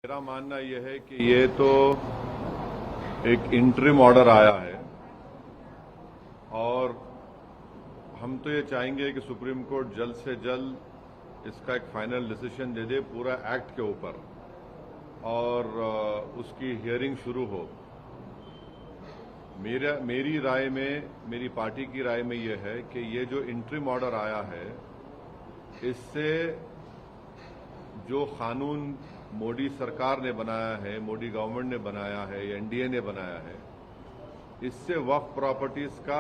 मेरा मानना यह है कि ये तो एक इंटरिम ऑर्डर आया है और हम तो ये चाहेंगे कि सुप्रीम कोर्ट जल्द से जल्द इसका एक फाइनल डिसीजन दे दे पूरा एक्ट के ऊपर और उसकी हियरिंग शुरू हो। मेरी राय में, मेरी पार्टी की राय में यह है कि ये जो इंटरिम ऑर्डर आया है इससे जो कानून मोदी सरकार ने बनाया है, मोदी गवर्नमेंट ने बनाया है, एनडीए ने बनाया है, इससे वक्फ प्रॉपर्टीज का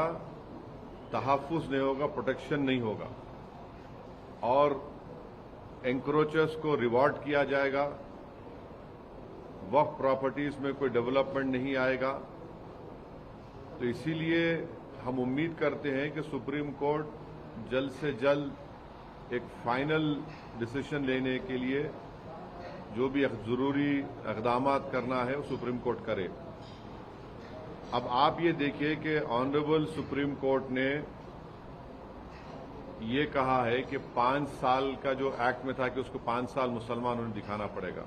तहफ्फुज नहीं होगा, प्रोटेक्शन नहीं होगा और एंक्रोचर्स को रिवॉर्ड किया जाएगा। वक्फ प्रॉपर्टीज में कोई डेवलपमेंट नहीं आएगा। तो इसीलिए हम उम्मीद करते हैं कि सुप्रीम कोर्ट जल्द से जल्द एक फाइनल डिसीजन लेने के लिए जो भी जरूरी इक़दाम करना है वो सुप्रीम कोर्ट करे। अब आप ये देखिए कि ऑनरेबल सुप्रीम कोर्ट ने ये कहा है कि 5 साल का जो एक्ट में था कि उसको 5 साल मुसलमानों ने दिखाना पड़ेगा,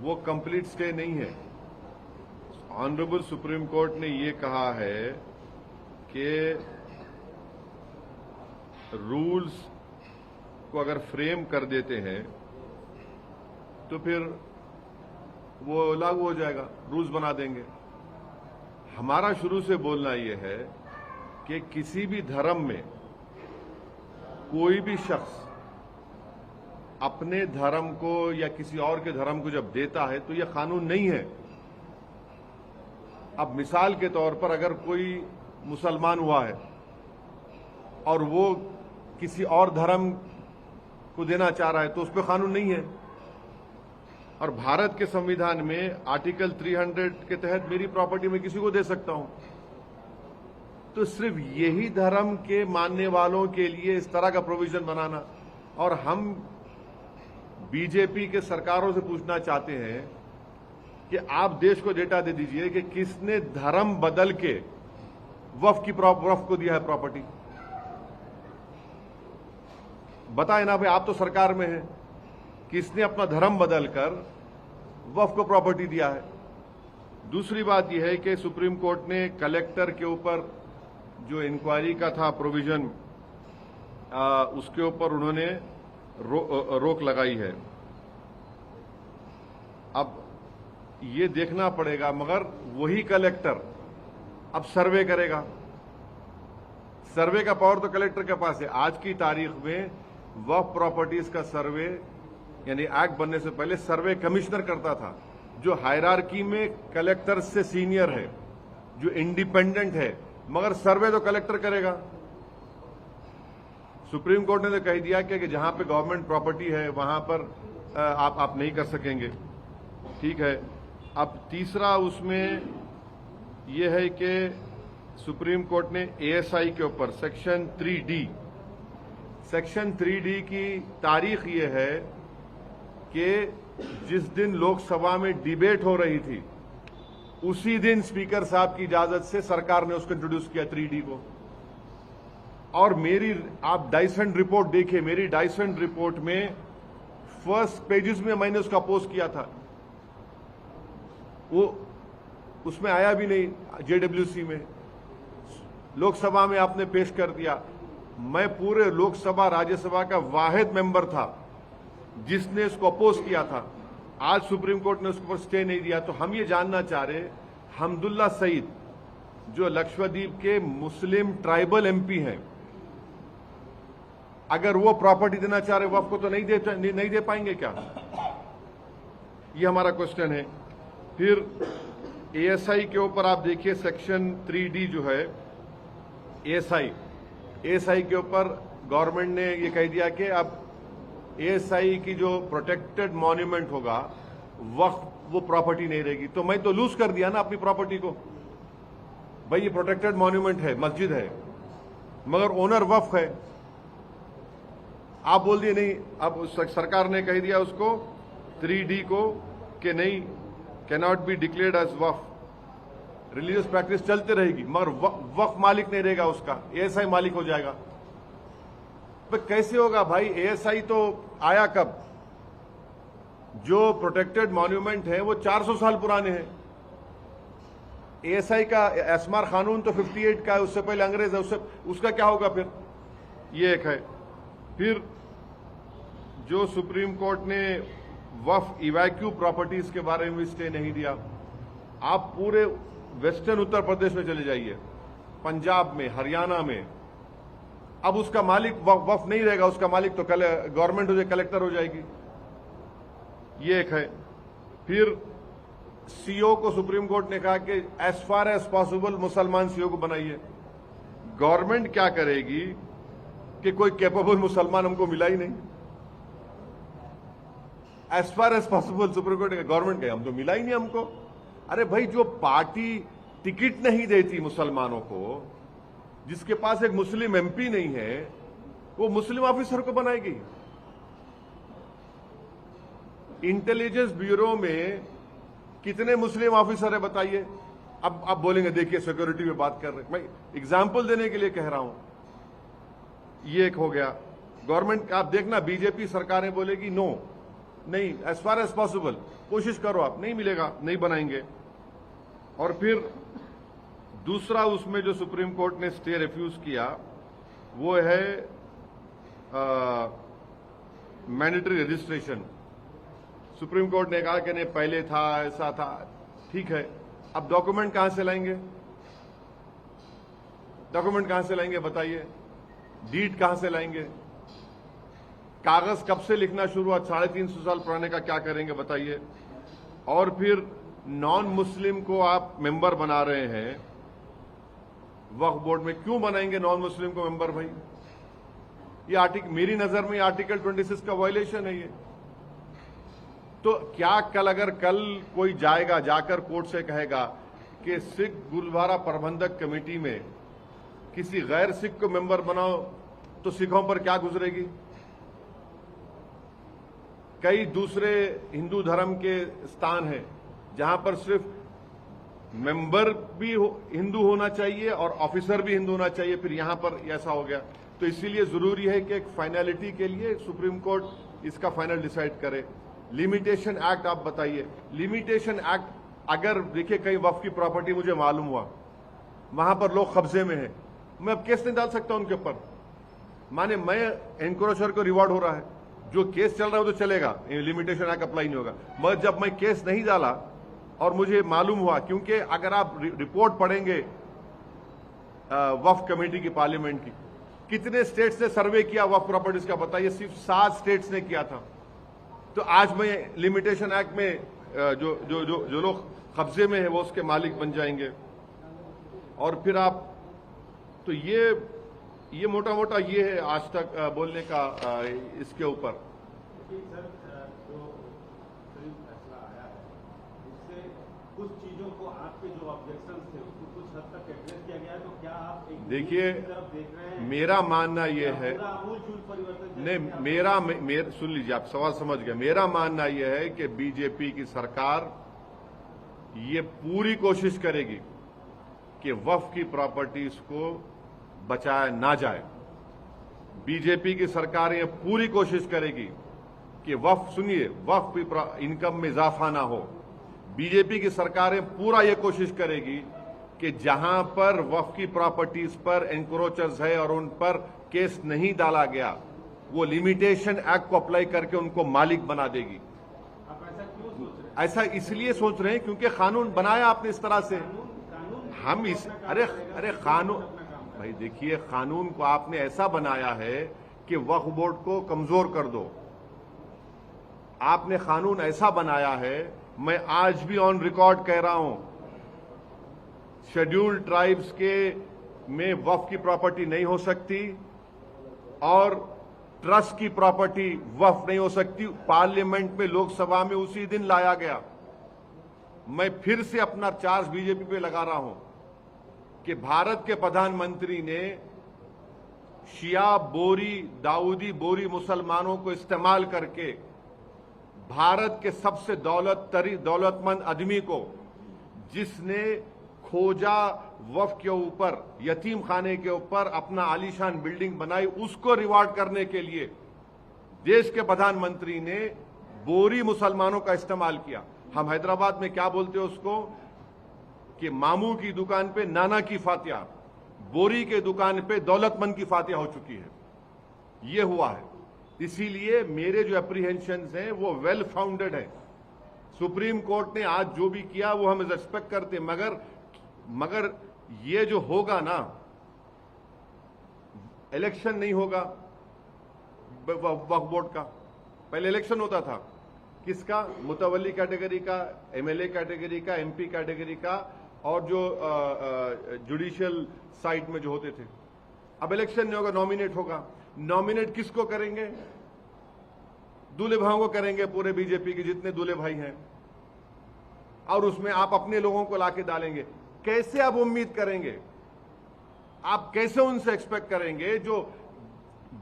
वो कंप्लीट स्टे नहीं है। ऑनरेबल सुप्रीम कोर्ट ने ये कहा है कि रूल्स को अगर फ्रेम कर देते हैं तो फिर वो लागू हो जाएगा, रूल्स बना देंगे। हमारा शुरू से बोलना यह है कि किसी भी धर्म में कोई भी शख्स अपने धर्म को या किसी और के धर्म को जब देता है तो यह कानून नहीं है। अब मिसाल के तौर पर अगर कोई मुसलमान हुआ है और वो किसी और धर्म को देना चाह रहा है तो उस पर कानून नहीं है। और भारत के संविधान में आर्टिकल 300 के तहत मेरी प्रॉपर्टी में किसी को दे सकता हूं। तो सिर्फ यही धर्म के मानने वालों के लिए इस तरह का प्रोविजन बनाना, और हम बीजेपी के सरकारों से पूछना चाहते हैं कि आप देश को डेटा दे दीजिए कि किसने धर्म बदल के वक्फ को दिया है प्रॉपर्टी। बताए ना भाई, आप तो सरकार में हैं, किसने अपना धर्म बदलकर वक्फ को प्रॉपर्टी दिया है। दूसरी बात यह है कि सुप्रीम कोर्ट ने कलेक्टर के ऊपर जो इंक्वायरी का था प्रोविजन, उसके ऊपर उन्होंने रोक लगाई है। अब ये देखना पड़ेगा, मगर वही कलेक्टर अब सर्वे करेगा। सर्वे का पावर तो कलेक्टर के पास है। आज की तारीख में वक्फ प्रॉपर्टीज का सर्वे यानी एक्ट बनने से पहले सर्वे कमिश्नर करता था, जो हायरार्की में कलेक्टर से सीनियर है, जो इंडिपेंडेंट है, मगर सर्वे तो कलेक्टर करेगा। सुप्रीम कोर्ट ने तो कह दिया कि जहां पे गवर्नमेंट प्रॉपर्टी है वहां पर आप नहीं कर सकेंगे। ठीक है। अब तीसरा उसमें यह है कि सुप्रीम कोर्ट ने एएसआई के ऊपर सेक्शन 3D की तारीख यह है कि जिस दिन लोकसभा में डिबेट हो रही थी उसी दिन स्पीकर साहब की इजाजत से सरकार ने उसको इंट्रोड्यूस किया 3D को। और आप डाइसेंट रिपोर्ट देखिए, मेरी डाइसेंट रिपोर्ट में फर्स्ट पेजेस में मैंने उसका पोस्ट किया था, वो उसमें आया भी नहीं। जेडब्ल्यूसी में लोकसभा में आपने पेश कर दिया। मैं पूरे लोकसभा राज्यसभा का वाहिद मेंबर था जिसने इसको अपोज किया था। आज सुप्रीम कोर्ट ने उसके ऊपर स्टे नहीं दिया। तो हम ये जानना चाह रहे, हमदुल्ला सईद जो लक्षद्वीप के मुस्लिम ट्राइबल एमपी हैं, अगर वो प्रॉपर्टी देना चाह रहे वक्फ को तो नहीं दे पाएंगे क्या? ये हमारा क्वेश्चन है। फिर एएसआई के ऊपर आप देखिए सेक्शन 3D जो है एएसआई के ऊपर गवर्नमेंट ने ये कह दिया कि अब एएसआई की जो प्रोटेक्टेड मॉन्यूमेंट होगा वक्फ वो प्रॉपर्टी नहीं रहेगी। तो मैं तो लूज कर दिया ना अपनी प्रॉपर्टी को। भाई ये प्रोटेक्टेड मॉन्यूमेंट है, मस्जिद है, मगर ओनर वक्फ है। आप बोल दिए नहीं। अब सरकार ने कह दिया उसको 3D को कि नहीं, कैनॉट बी डिक्लेयर्ड एज वक्फ। रिलीजियस प्रैक्टिस चलती रहेगी मगर वक्फ मालिक नहीं रहेगा, उसका एएसआई मालिक हो जाएगा। तो कैसे होगा भाई? एएसआई तो आया कब? जो प्रोटेक्टेड मॉन्यूमेंट हैं वो 400 साल पुराने हैं। एएसआई का एस्मार कानून तो 58 का है, उससे पहले अंग्रेज है, उसका क्या होगा फिर? ये एक है। फिर जो सुप्रीम कोर्ट ने वक्फ इवैक्यू प्रॉपर्टीज के बारे में भी स्टे नहीं दिया। आप पूरे वेस्टर्न उत्तर प्रदेश में चले जाइए, पंजाब में, हरियाणा में, अब उसका मालिक वक्फ नहीं रहेगा, उसका मालिक तो गवर्नमेंट हो जाए, कलेक्टर हो जाएगी। ये एक है। फिर सीओ को सुप्रीम कोर्ट ने कहा कि एज फार एज पॉसिबल मुसलमान सीओ को बनाइए। गवर्नमेंट क्या करेगी कि कोई कैपेबल मुसलमान हमको मिला ही नहीं। As far as possible supreme court ने गवर्नमेंट कहे हम तो मिला ही नहीं हमको। अरे भाई, जो पार्टी टिकट नहीं देती मुसलमानों को, जिसके पास एक मुस्लिम एमपी नहीं है, वो मुस्लिम ऑफिसर को बनाएगी। इंटेलिजेंस ब्यूरो में कितने मुस्लिम ऑफिसर है बताइए? अब आप बोलेंगे देखिए सिक्योरिटी में बात कर रहे हैं, मैं एग्जाम्पल देने के लिए कह रहा हूं। ये एक हो गया। गवर्नमेंट आप देखना, बीजेपी सरकारें बोलेगी नो, नहीं, एज फार एज पॉसिबल कोशिश करो, आप नहीं मिलेगा, नहीं बनाएंगे। और फिर दूसरा उसमें जो सुप्रीम कोर्ट ने स्टे रिफ्यूज किया वो है मैंडेटरी रजिस्ट्रेशन। सुप्रीम कोर्ट ने कहा कि नहीं, पहले था, ऐसा था, ठीक है, अब डॉक्यूमेंट कहां से लाएंगे? डॉक्यूमेंट कहां से लाएंगे बताइए? डीड कहां से लाएंगे? कागज कब से लिखना शुरू हुआ? 350 साल पुराने का क्या करेंगे बताइए? और फिर नॉन मुस्लिम को आप मेंबर बना रहे हैं वक्फ बोर्ड में, क्यों बनाएंगे नॉन मुस्लिम को मेंबर भाई? ये आर्टिकल, मेरी नजर में आर्टिकल 26 का वायलेशन है ये। तो क्या कल कोई जाकर कोर्ट से कहेगा कि सिख गुरुद्वारा प्रबंधक कमेटी में किसी गैर सिख को मेंबर बनाओ, तो सिखों पर क्या गुजरेगी? कई दूसरे हिंदू धर्म के स्थान हैं जहां पर सिर्फ मेंबर भी हिंदू होना चाहिए और ऑफिसर भी हिंदू होना चाहिए, फिर यहां पर ऐसा हो गया। तो इसीलिए जरूरी है कि एक फाइनलिटी के लिए सुप्रीम कोर्ट इसका फाइनल डिसाइड करे। लिमिटेशन एक्ट आप बताइए, लिमिटेशन एक्ट अगर देखिए कहीं वक्फ की प्रॉपर्टी मुझे मालूम हुआ वहां पर लोग कब्जे में है, मैं अब केस नहीं डाल सकता उनके ऊपर। माने मैं एनक्रोचर को रिवॉर्ड हो रहा है, जो केस चल रहा है वो तो चलेगा, लिमिटेशन एक्ट अप्लाई नहीं होगा। मगर जब मैं केस नहीं डाला और मुझे मालूम हुआ, क्योंकि अगर आप रिपोर्ट पढ़ेंगे वक्फ कमेटी की, पार्लियामेंट की, कितने स्टेट्स ने सर्वे किया वक्फ प्रॉपर्टीज का बताइए? सिर्फ 7 स्टेट्स ने किया था। तो आज मैं लिमिटेशन एक्ट में जो लोग कब्जे में है वो उसके मालिक बन जाएंगे। और फिर आप, तो ये मोटा मोटा ये है आज तक बोलने का इसके ऊपर। कुछ चीजों को आपके जो ऑब्जेक्शंस थे उसको कुछ हद तक एड्रेस किया गया है, तो क्या आप एक देखिए, देख रहे हैं? मेरा मानना यह है, आमूलचूल परिवर्तन नहीं, मेरा सुन लीजिए, आप सवाल समझ गए। मेरा मानना यह है कि बीजेपी की सरकार ये पूरी कोशिश करेगी कि वक्फ की प्रॉपर्टीज को बचाया ना जाए। बीजेपी की सरकार ये पूरी कोशिश करेगी कि वक्फ, सुनिए, वक्फ की इनकम में इजाफा ना हो। बीजेपी की सरकारें पूरा ये कोशिश करेगी कि जहां पर वक्फ की प्रॉपर्टीज पर एनक्रोचर्स है और उन पर केस नहीं डाला गया, वो लिमिटेशन एक्ट को अप्लाई करके उनको मालिक बना देगी। आप ऐसा क्यों सोच रहे हैं? ऐसा इसलिए सोच रहे हैं क्योंकि कानून बनाया आपने इस तरह से। हम इस अरे कानून, भाई देखिए, कानून को आपने ऐसा बनाया है कि वक्फ बोर्ड को कमजोर कर दो। आपने कानून ऐसा बनाया है, मैं आज भी ऑन रिकॉर्ड कह रहा हूं, शेड्यूल्ड ट्राइब्स के में वक्फ की प्रॉपर्टी नहीं हो सकती और ट्रस्ट की प्रॉपर्टी वक्फ नहीं हो सकती। पार्लियामेंट में, लोकसभा में उसी दिन लाया गया। मैं फिर से अपना चार्ज बीजेपी पे लगा रहा हूं कि भारत के प्रधानमंत्री ने शिया बोरी, दाऊदी बोरी मुसलमानों को इस्तेमाल करके भारत के सबसे दौलतमंद आदमी को, जिसने खोजा वक्फ के ऊपर, यतीम खाने के ऊपर अपना आलीशान बिल्डिंग बनाई, उसको रिवार्ड करने के लिए देश के प्रधानमंत्री ने बोरी मुसलमानों का इस्तेमाल किया। हम हैदराबाद में क्या बोलते हैं उसको कि मामू की दुकान पे नाना की फातिया, बोरी के दुकान पे दौलतमंद की फातिया हो चुकी है। ये हुआ है। इसीलिए मेरे जो अप्रीहेंशंस हैं वो वेल फाउंडेड है। सुप्रीम कोर्ट ने आज जो भी किया वो हम रिस्पेक्ट करते हैं, मगर ये जो होगा ना, इलेक्शन नहीं होगा वक्फ बोर्ड का। पहले इलेक्शन होता था किसका? मुतवल्ली कैटेगरी का, एमएलए कैटेगरी का, एमपी कैटेगरी का, और जो जुडिशियल साइड में जो होते थे। अब इलेक्शन नहीं होगा, नॉमिनेट होगा। नॉमिनेट किसको करेंगे? दूल्हे भाइयों को करेंगे, पूरे बीजेपी के जितने दूल्हे भाई हैं, और उसमें आप अपने लोगों को लाके डालेंगे। कैसे आप उम्मीद करेंगे? आप कैसे उनसे एक्सपेक्ट करेंगे जो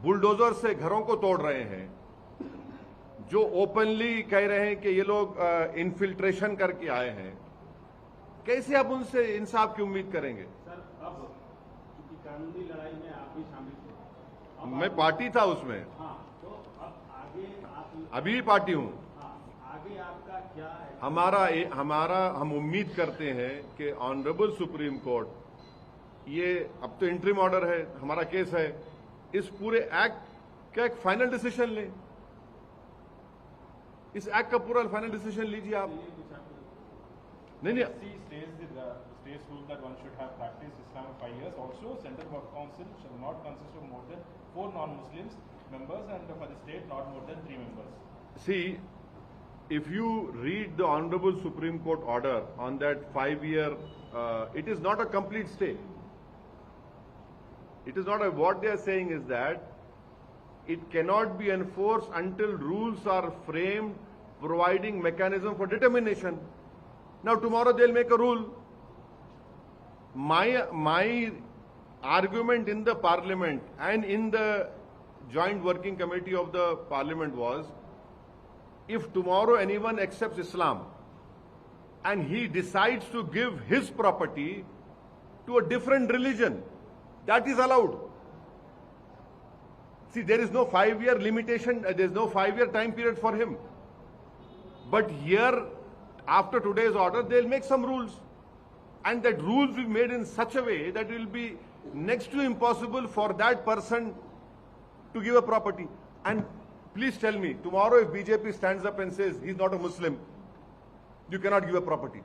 बुलडोजर से घरों को तोड़ रहे हैं, जो ओपनली कह रहे हैं कि ये लोग इन्फिल्ट्रेशन करके आए हैं? कैसे आप उनसे इंसाफ की उम्मीद करेंगे? सर, अब क्योंकि कानूनी लड़ाई में आप भी शामिल थे, मैं पार्टी था उसमें। हाँ, तो अब आगे आप अभी भी पार्टी हूं। हाँ, आगे आपका क्या है? हमारा हम उम्मीद करते हैं कि ऑनरेबल सुप्रीम कोर्ट, ये अब तो इंटरिम ऑर्डर है, हमारा केस है, इस पूरे एक्ट का एक फाइनल डिसीजन ले। इस एक्ट का पूरा फाइनल डिसीजन लीजिए आप। नहीं, States rule that one should have practiced Islam for 5 years. Also, Central Work Council shall not consist of more than 4 non-Muslims members, and for the state not more than 3 members. see, if you read the Honorable Supreme Court order on that 5-year, it is not a complete stay. It is not what they are saying is that it cannot be enforced until rules are framed providing mechanism for determination. Now tomorrow they'll make a rule. My argument in the parliament and in the joint working committee of the parliament was, if tomorrow anyone accepts Islam and he decides to give his property to a different religion, that is allowed. See, there is no 5-year limitation, there is no 5-year time period for him. But here, after today's order, they'll make some rules. And that rules will be made in such a way that it will be next to impossible for that person to give a property. And please tell me, tomorrow if BJP stands up and says he's not a Muslim, you cannot give a property,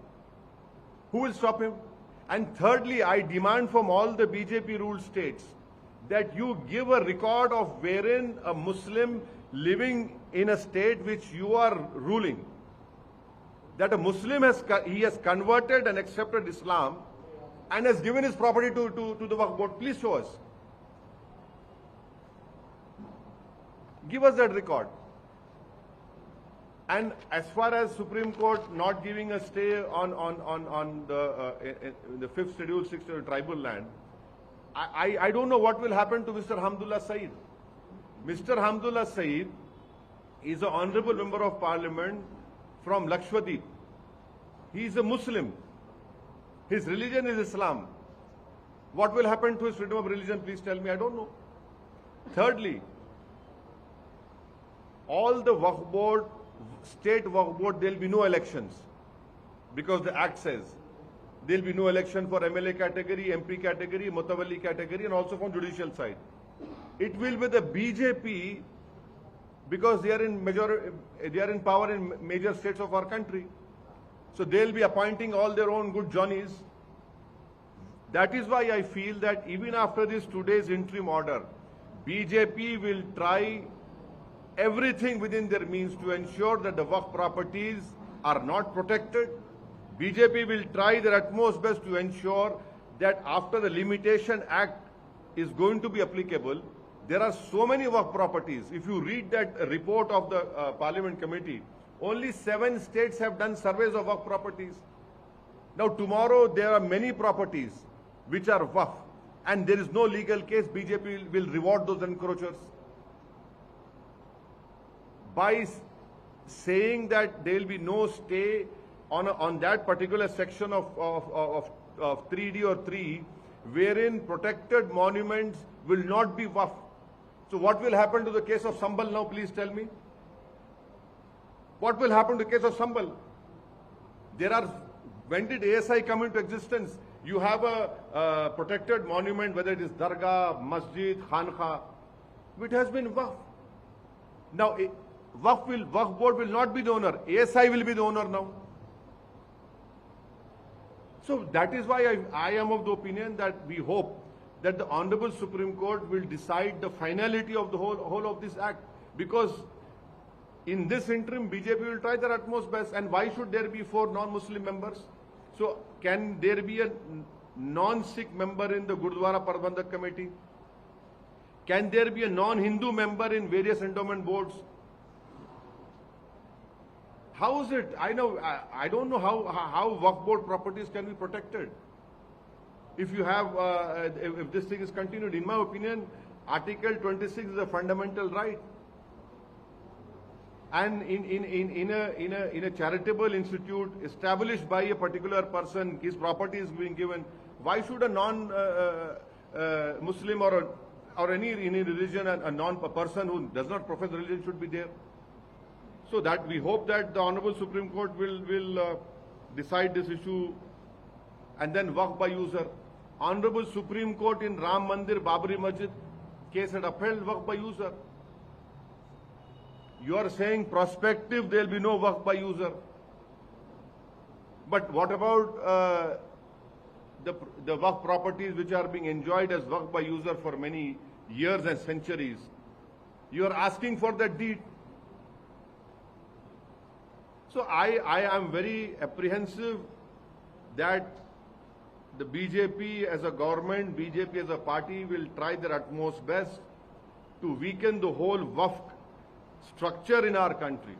who will stop him? And thirdly, I demand from all the BJP ruled states that you give a record of wherein a Muslim living in a state which you are ruling, that a Muslim has converted and accepted Islam and has given his property to the Waqf board. Please show us. Give us that record. And as far as Supreme Court not giving a stay on the 5th schedule, 6th schedule tribal land, I don't know what will happen to Mr. Hamdullah Saeed. Mr. Hamdullah Saeed is an honorable member of parliament from Lakshadweep. He is a Muslim. His religion is Islam. What will happen to his freedom of religion? Please tell me. I don't know. Thirdly, all the Waqf board, state Waqf board, there will be no elections because the act says there will be no election for MLA category, MP category, Mutawalli category, and also from judicial side. It will be the BJP because they are in power in major states of our country. So they'll be appointing all their own good Johnnies. That is why I feel that even after this today's interim order, BJP will try everything within their means to ensure that the Waqf properties are not protected. BJP will try their utmost best to ensure that after the Limitation Act is going to be applicable, there are so many Waqf properties. If you read that report of the Parliament Committee, only 7 states have done surveys of Waqf properties. Now tomorrow there are many properties which are Waqf and there is no legal case. BJP will reward those encroachers by saying that there will be no stay on that particular section of 3D or 3 wherein protected monuments will not be Waqf. So what will happen to the case of Sambal now? Please tell me. What will happen to the case of Sambal? When did ASI come into existence? You have a protected monument, whether it is Dargah, Masjid, Khanqa, it has been Waqf. Now, Waqf board will not be the owner. ASI will be the owner now. So that is why I am of the opinion that we hope that the Honorable Supreme Court will decide the finality of the whole of this act, because in this interim BJP will try their utmost best. And why should there be 4 non-Muslim members? So can there be a non-Sikh member in the Gurdwara Prabandhak Committee? Can there be a non-Hindu member in various endowment boards? How is it? I don't know how Waqf board properties can be protected. If you have, if this thing is continued, in my opinion, Article 26 is a fundamental right. And in a charitable institute established by a particular person, his property is being given. Why should a non-Muslim or any religion, a person who does not profess religion should be there? So that we hope that the Honorable Supreme Court will decide this issue, and then Waqf by user. Honorable Supreme Court in Ram Mandir, Babri Masjid case had upheld Waqf by user. You are saying prospective there will be no Waqf by user. But what about the Waqf properties which are being enjoyed as Waqf by user for many years and centuries? You are asking for that deed. So I am very apprehensive that the BJP as a government, BJP as a party will try their utmost best to weaken the whole Waqf structure in our country.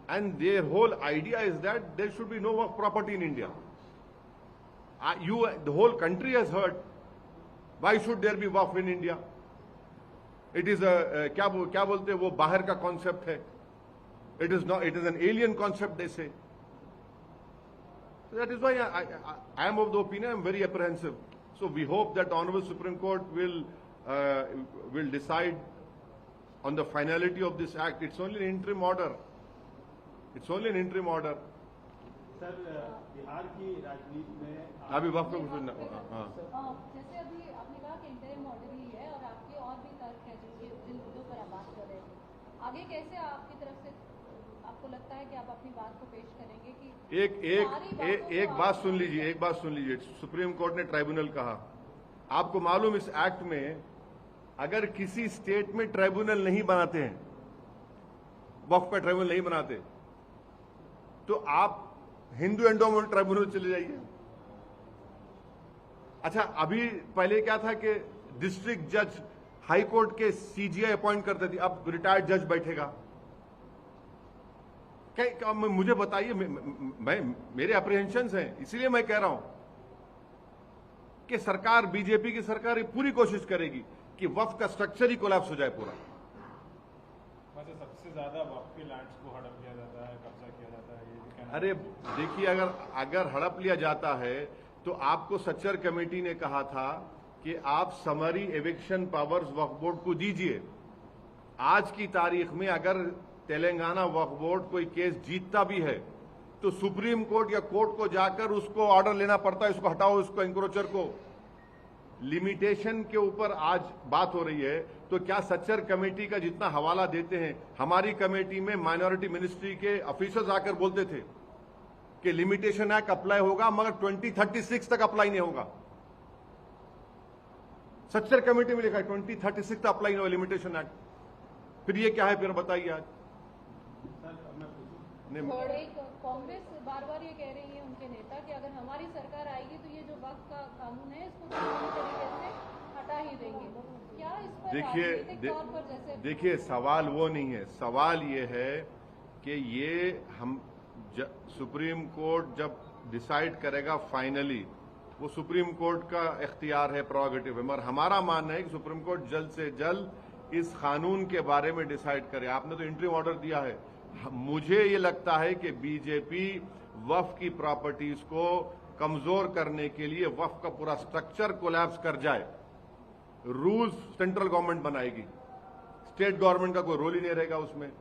And their whole idea is that there should be no Waqf property in India. The whole country has heard. Why should there be Waqf in India? It is a क्या बोलते हैं वो बाहर का concept है. It is not. It is an alien concept, they say. So that is why I am of the opinion. I am very apprehensive. So we hope that the Honorable Supreme Court will decide on the finality of this act. It's only an interim order. It's only an interim order. Sir Bihar की राजनीति में अभी वक्त जैसे अभी आपने कहा कि इंटरिम ऑर्डर ही है और आपके और भी तर्क है जिन मुद्दों पर आप बात कर रहे थे, आगे कैसे आपकी तरफ से आपको लगता है कि आप अपनी बात को पेश करेंगे कि एक बात सुन लीजिए, सुप्रीम कोर्ट ने ट्राइब्यूनल कहा। आपको मालूम इस एक्ट में अगर किसी स्टेट में ट्राइब्यूनल नहीं बनाते हैं, वक्फ का ट्राइब्यूनल नहीं बनाते, तो आप हिंदू एंडोमेंट ट्राइब्यूनल चले जाइए। अच्छा, अभी पहले क्या था कि डिस्ट्रिक्ट जज हाई कोर्ट के सीजीआई अपॉइंट करते थे, अब रिटायर्ड जज बैठेगा। क्या मुझे बताइए, मेरे अप्रीहेंशंस हैं, इसीलिए मैं कह रहा हूं कि सरकार, बीजेपी की सरकार पूरी कोशिश करेगी कि वक्फ का स्ट्रक्चर ही कोलैप्स हो जाए पूरा। सबसे ज्यादा वक्फ के लैंड्स को हड़प लिया जाता है, कब्जा किया जाता है, ये अरे देखिए, अगर हड़प लिया जाता है तो आपको सच्चर कमेटी ने कहा था कि आप समरी एविक्शन पावर्स वक्फ बोर्ड को दीजिए। आज की तारीख में अगर तेलंगाना वक्फ बोर्ड कोई केस जीतता भी है तो सुप्रीम कोर्ट या कोर्ट को जाकर उसको ऑर्डर लेना पड़ता है, इसको हटाओ, इसको एंक्रोचर को। लिमिटेशन के ऊपर आज बात हो रही है, तो क्या सच्चर कमेटी का जितना हवाला देते हैं, हमारी कमेटी में माइनॉरिटी मिनिस्ट्री के ऑफिसर्स आकर बोलते थे कि लिमिटेशन एक्ट अप्लाई होगा मगर 2036 तक अप्लाई नहीं होगा। सच्चर कमेटी में लिखा है 2036 तक अप्लाई नहीं होगा लिमिटेशन एक्ट। फिर ये क्या है, फिर बताइए आज। कांग्रेस बार बार ये कह रही है, उनके नेता, कि अगर हमारी सरकार आएगी तो ये जो वक्फ का कानून है इसको पूरी तरीके से हटा ही देंगे। क्या इस पर राजनीतिक तौर पर देखिए सवाल वो नहीं है, सवाल ये है कि ये हम सुप्रीम कोर्ट जब डिसाइड करेगा फाइनली, वो सुप्रीम कोर्ट का इख्तियार है, प्रोगेटिव है, मगर हमारा मानना है कि सुप्रीम कोर्ट जल्द से जल्द इस कानून के बारे में डिसाइड करे। आपने तो इंटरिम ऑर्डर दिया है। मुझे ये लगता है कि बीजेपी वक्फ की प्रॉपर्टीज को कमजोर करने के लिए वक्फ का पूरा स्ट्रक्चर कोलैप्स कर जाए, रूल्स सेंट्रल गवर्नमेंट बनाएगी, स्टेट गवर्नमेंट का कोई रोल ही नहीं रहेगा उसमें।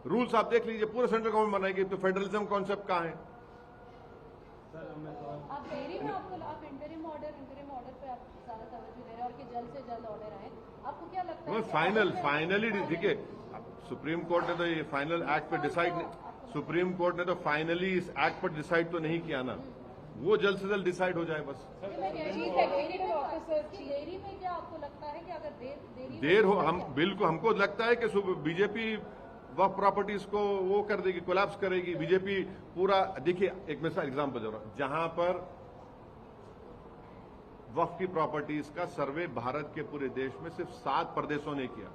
रूल्स आप देख लीजिए, पूरा सेंट्रल गवर्नमेंट बनाएगी, तो फेडरलिज्म कॉन्सेप्ट कहाँ है? सर मैं सवाल आप देरी में आप इंटरिम ऑर्डर पे आप ज्यादा तवज्जो दे रहे हैं और कि जल्द से जल्द ऑर्डर आए, आपको क्या लगता है? फाइनली देखिए, सुप्रीम कोर्ट ने तो ये फाइनल एक्ट पे डिसाइड, सुप्रीम कोर्ट ने तो फाइनली इस एक्ट पर डिसाइड तो नहीं किया ना, वो जल्द से जल्द डिसाइड हो जाए बस। देरी में क्या आपको लगता है कि अगर देर हो, हम बिल्कुल, हमको लगता है कि बीजेपी वक्फ प्रॉपर्टीज को वो कर देगी, कोलैप्स करेगी बीजेपी पूरा। देखिए एक मिसाल एग्जाम्पल दे रहा हूं, जहां पर वक्फ की प्रॉपर्टीज का सर्वे भारत के पूरे देश में सिर्फ 7 प्रदेशों ने किया।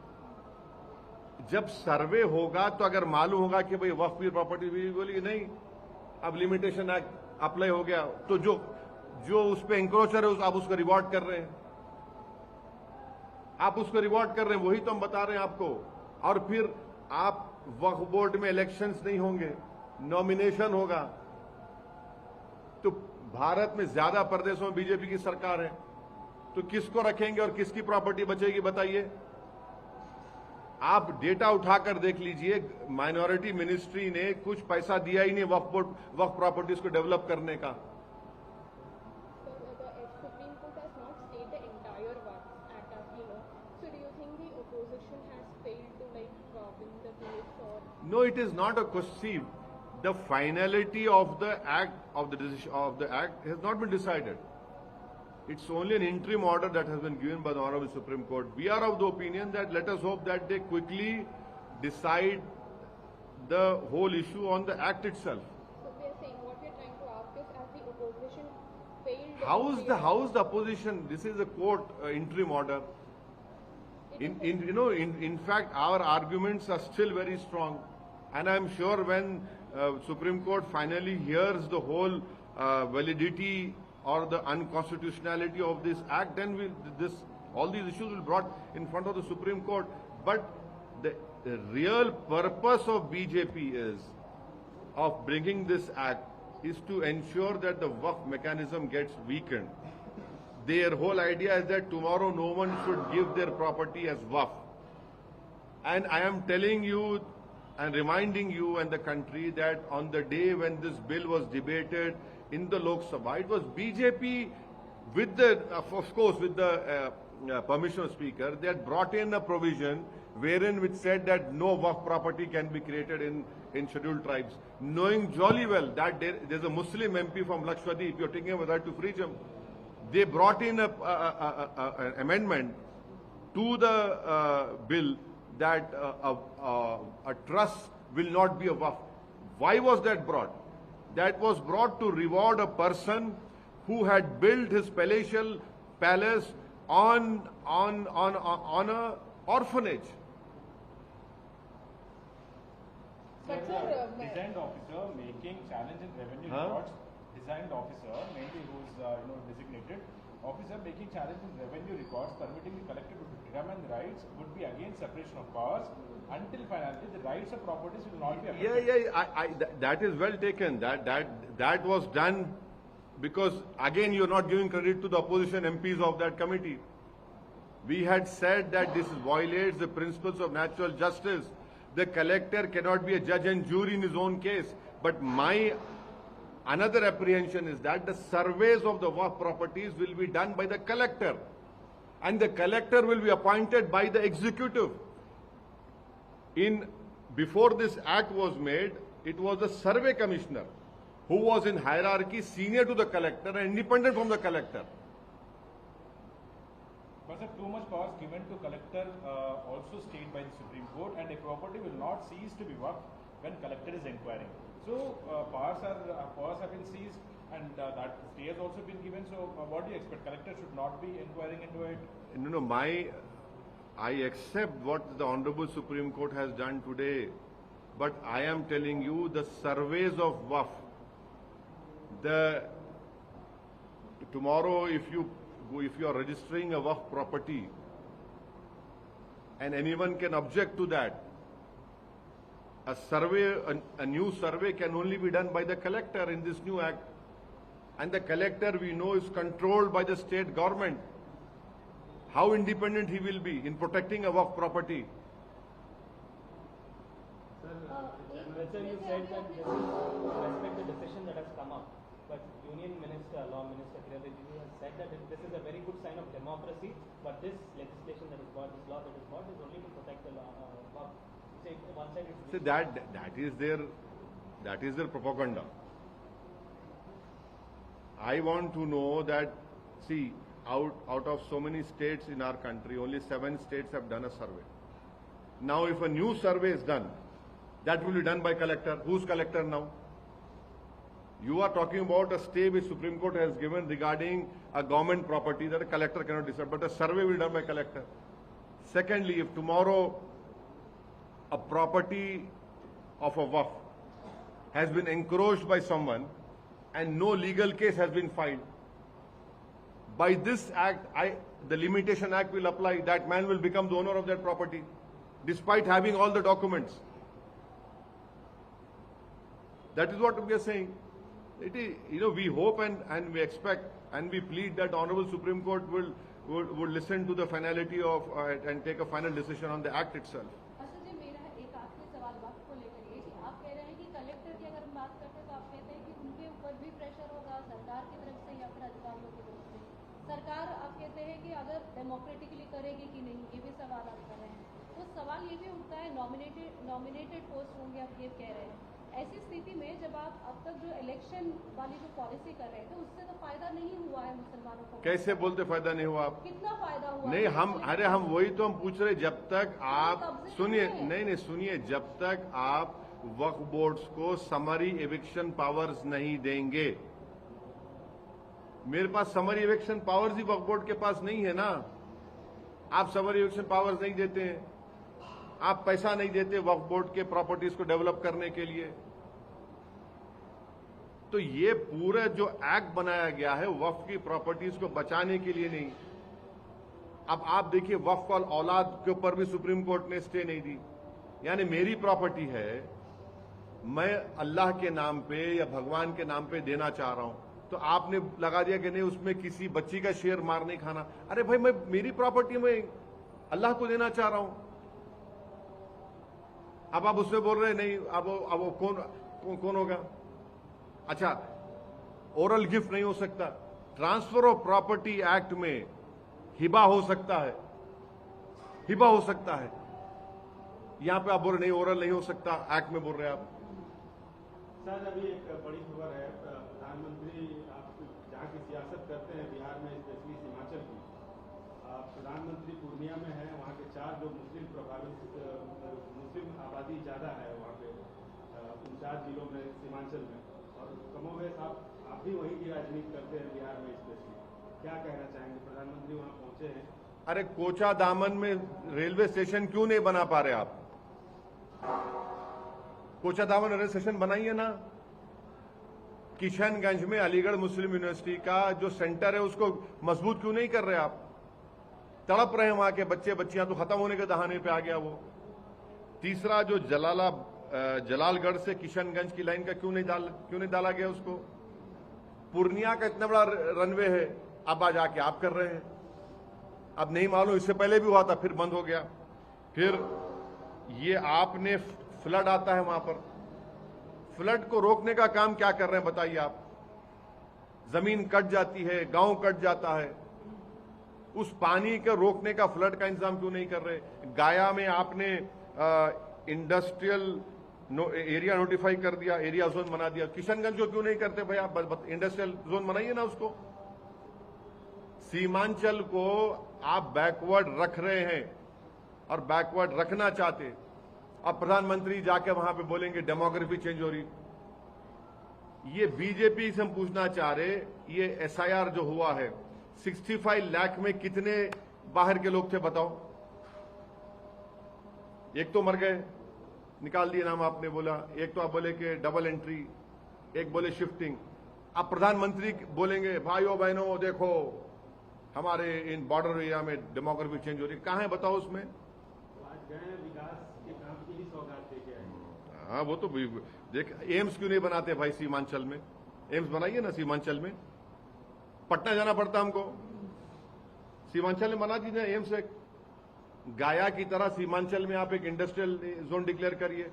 जब सर्वे होगा तो अगर मालूम होगा कि भाई वक्फ की प्रॉपर्टी भी बोली नहीं, अब लिमिटेशन एक्ट अप्लाई हो गया, तो जो उस पर इंक्रोचर है आप उसको रिवॉर्ड कर रहे हैं, आप उसको रिवॉर्ड कर रहे हैं, वही तो हम बता रहे हैं आपको। और फिर आप वक्फ बोर्ड में इलेक्शंस नहीं होंगे, नॉमिनेशन होगा, तो भारत में ज्यादा प्रदेशों में बीजेपी की सरकार है, तो किसको रखेंगे और किसकी प्रॉपर्टी बचेगी बताइए? आप डेटा उठाकर देख लीजिए, माइनॉरिटी मिनिस्ट्री ने कुछ पैसा दिया ही नहीं वक्फ प्रॉपर्टीज को डेवलप करने का। Supreme Court has not stayed the entire work at so do you think the opposition has failed to win the case or? No, it is not a question. The finality of the act, of the decision of the act has not been decided. It's only an interim order that has been given by the Honorable Supreme Court. We are of the opinion that let us hope that they quickly decide the whole issue on the act itself. So we are saying what we are trying to ask is, as the opposition failed. How is the opposition? This is a court interim order. In fact, our arguments are still very strong, and I'm sure when Supreme Court finally hears the whole validity or the unconstitutionality of this act, then all these issues will be brought in front of the Supreme Court. But the real purpose of BJP of bringing this act is to ensure that the Waqf mechanism gets weakened. Their whole idea is that tomorrow no one should give their property as Waqf. And I am telling you and reminding you and the country that on the day when this bill was debated in the Lok Sabha, it was BJP with the, of course, with the permission of Speaker, they had brought in a provision wherein which said that no Waqf property can be created in scheduled tribes, knowing jolly well that there's a Muslim MP from Lakshadweep, you're taking away right to freedom. They brought in an amendment to the bill that a trust will not be a Waqf. Why was that brought? That was brought to reward a person who had built his palatial palace on a orphanage. But sir, designed officer making challenge in revenue records. Designed officer, mainly who's designated officer making challenge in revenue records, permitting the collector to determine the rights would be against separation of powers. Until finally, the rights of properties will not be affected. That is well taken. That was done because again you're not giving credit to the opposition MPs of that committee. We had said that this violates the principles of natural justice. The collector cannot be a judge and jury in his own case. But my another apprehension is that the surveys of the Waqf properties will be done by the collector, and the collector will be appointed by the executive. Before this act was made, it was the survey commissioner who was in hierarchy senior to the collector and independent from the collector. But sir, too much powers given to collector also stayed by the Supreme Court, and a property will not cease to be Waqf when collector is inquiring. So powers have been seized, and that stay has also been given. So what do you expect? Collector should not be inquiring into it? No, I accept what the Honorable Supreme Court has done today, but I am telling you the surveys of Waqf, tomorrow if you are registering a Waqf property and anyone can object to that, a new survey can only be done by the collector in this new act, and the collector we know is controlled by the state government. How independent he will be in protecting a Waqf property? Sir Sir, you said that this is respect the decision that has come up, but Union Minister, Law Minister Kiran Rijiju has said that this is a very good sign of democracy, but this legislation that is brought, this law that is brought, is only to protect the law. Say one side it's. See, that is their propaganda. I want to know that, see, out of so many states in our country, only 7 states have done a survey. Now, if a new survey is done, that will be done by collector. Who's collector now? You are talking about a stay which Supreme Court has given regarding a government property that a collector cannot decide, but a survey will be done by collector. Secondly, if tomorrow a property of a waqf has been encroached by someone and no legal case has been filed, by this act, the Limitation Act will apply. That man will become the owner of that property, despite having all the documents. That is what we are saying. It is, we hope and we expect and we plead that Honorable Supreme Court will listen to the finality of and take a final decision on the act itself. अच्छा जी, मेरा एक आखिरी सवाल वक्त को लेकर ये कि आप कह रहे हैं कि कलेक्टर की अगर हम बात करते हैं तो आप कहते हैं कि उनके ऊपर भी प्रेशर होगा सरकार की तरफ से या फिर अधिकारियों की तरफ से। सरकार आप कहते हैं कि अगर डेमोक्रेटिकली करेगी कि नहीं, ये भी सवाल आप कर रहे हैं। तो सवाल ये भी उठता है, नॉमिनेटेड पोस्ट होंगे, आप ये कह रहे हैं। ऐसी स्थिति में जब आप अब तक जो इलेक्शन वाली जो पॉलिसी कर रहे थे उससे तो फायदा नहीं हुआ है मुसलमानों को। कैसे बोलते फायदा नहीं हुआ आप? कितना फायदा हुआ? नहीं, हम वही तो हम पूछ रहे, जब तक आप सुनिए, जब तक आप वक्फ बोर्ड्स को समरी एविक्शन पावर्स नहीं देंगे, मेरे पास समरी एविक्शन पावर्स ही वक्फ बोर्ड के पास नहीं है ना। आप समरी एविक्शन पावर्स नहीं देते हैं, आप पैसा नहीं देते वक्फ बोर्ड के प्रॉपर्टीज को डेवलप करने के लिए, तो ये पूरा जो एक्ट बनाया गया है वक्फ की प्रॉपर्टीज को बचाने के लिए नहीं। अब आप देखिए, वक्फ और औलाद के ऊपर भी सुप्रीम कोर्ट ने स्टे नहीं दी। यानी मेरी प्रॉपर्टी है, मैं अल्लाह के नाम पे या भगवान के नाम पे देना चाह रहा हूं, तो आपने लगा दिया कि नहीं, उसमें किसी बच्ची का शेर मार नहीं खाना। अरे भाई, मैं मेरी प्रॉपर्टी में अल्लाह को देना चाह रहा हूं। अब आप उसमें बोल रहे नहीं, अब वो कौन होगा? अच्छा, ओरल गिफ्ट नहीं हो सकता। ट्रांसफर ऑफ प्रॉपर्टी एक्ट में हिबा हो सकता है, हिबा हो सकता है। यहां पे आप बोल रहे नहीं, ओरल नहीं हो सकता, एक्ट में बोल रहे आप। सर, अभी एक बड़ी खबर है, प्रधानमंत्री आप जहाँ की सियासत करते हैं बिहार में, स्पेशली सीमांचल की, प्रधानमंत्री पूर्णिया में है, वहाँ के 4 जो मुस्लिम आबादी ज़्यादा है वहाँ पे 4 जिलों में सीमांचल में, और कमोवेश आप भी वहीं की राजनीति करते हैं बिहार में स्पेशली, क्या कहना चाहेंगे? प्रधानमंत्री वहाँ पहुंचे हैं। अरे, कोचा दामन में रेलवे स्टेशन क्यों नहीं बना पा रहे आप? कोचा दामन रेलवे स्टेशन बनाइए ना। किशनगंज में अलीगढ़ मुस्लिम यूनिवर्सिटी का जो सेंटर है उसको मजबूत क्यों नहीं कर रहे आप? तड़प रहे हैं वहां के बच्चे बच्चियां, तो खत्म होने के दहाने पे आ गया वो। तीसरा, जो जलालगढ़ से किशनगंज की लाइन का क्यों नहीं डाला गया उसको? पूर्णिया का इतना बड़ा रनवे है, अब आज आके आप कर रहे हैं। अब नहीं मालूम, इससे पहले भी हुआ था, फिर बंद हो गया। फिर ये आपने फ्लड आता है वहां पर, फ्लड को रोकने का काम क्या कर रहे हैं बताइए आप? जमीन कट जाती है, गांव कट जाता है, उस पानी के रोकने का फ्लड का इंतजाम क्यों नहीं कर रहे? गाया में आपने इंडस्ट्रियल एरिया नोटिफाई कर दिया, एरिया जोन बना दिया, किशनगंज को क्यों नहीं करते भाई? आप इंडस्ट्रियल जोन बनाइए ना उसको। सीमांचल को आप बैकवर्ड रख रहे हैं और बैकवर्ड रखना चाहते, और प्रधानमंत्री जाके वहां पे बोलेंगे डेमोग्राफी चेंज हो रही। ये बीजेपी से हम पूछना चाह रहे, ये एसआईआर जो हुआ है, 65 लाख में कितने बाहर के लोग थे बताओ? एक तो मर गए, निकाल दिए नाम आपने बोला, एक तो आप बोले कि डबल एंट्री, एक बोले शिफ्टिंग। अब प्रधानमंत्री बोलेंगे भाइयों बहनों देखो हमारे इन बॉर्डर एरिया में डेमोग्राफी चेंज हो रही, कहां है बताओ उसमें? आज गए विकास के काम की ही सौगात देके आए। हाँ, वो तो देख, एम्स क्यों नहीं बनाते भाई सीमांचल में? एम्स बनाइए ना सीमांचल में। पटना जाना पड़ता हमको, सीमांचल में बना दीजिए एम्स। एक गाया की तरह सीमांचल में आप एक इंडस्ट्रियल जोन डिक्लेयर करिए।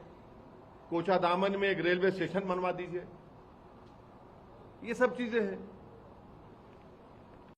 कोचादामन में एक रेलवे स्टेशन बनवा दीजिए। ये सब चीजें हैं।